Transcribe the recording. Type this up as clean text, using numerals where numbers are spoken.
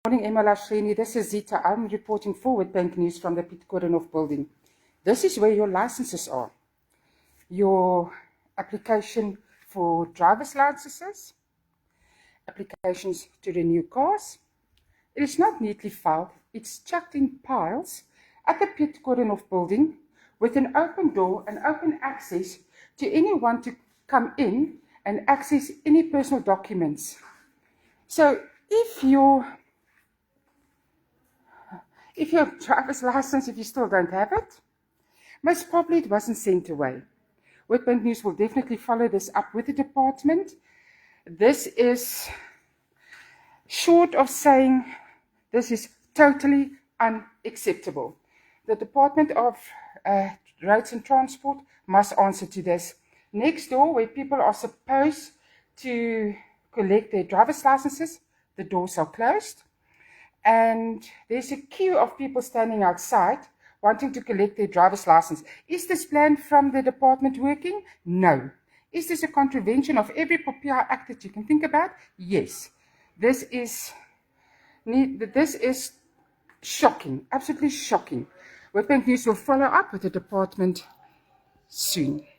Morning, Emma Lashleni. This is Zita. I'm reporting for Witbank News from the Piet Koornhof building. This is where your licenses are. Your application for driver's licenses, applications to renew cars. It is not neatly filed. It's chucked in piles at the Piet Koornhof building with an open door and open access to anyone to come in and access any personal documents. So if your driver's license, if you still don't have it, most probably it wasn't sent away. Witbank News will definitely follow this up with the department. This is short of saying this is totally unacceptable. The Department of Roads and Transport must answer to this. Next door, where people are supposed to collect their driver's licenses, the doors are closed. And there's a queue of people standing outside wanting to collect their driver's license. Is this plan from the department working? No. Is this a contravention of every POPIA Act that you can think about? Yes. This is shocking, absolutely shocking. Witbank News will follow up with the department soon.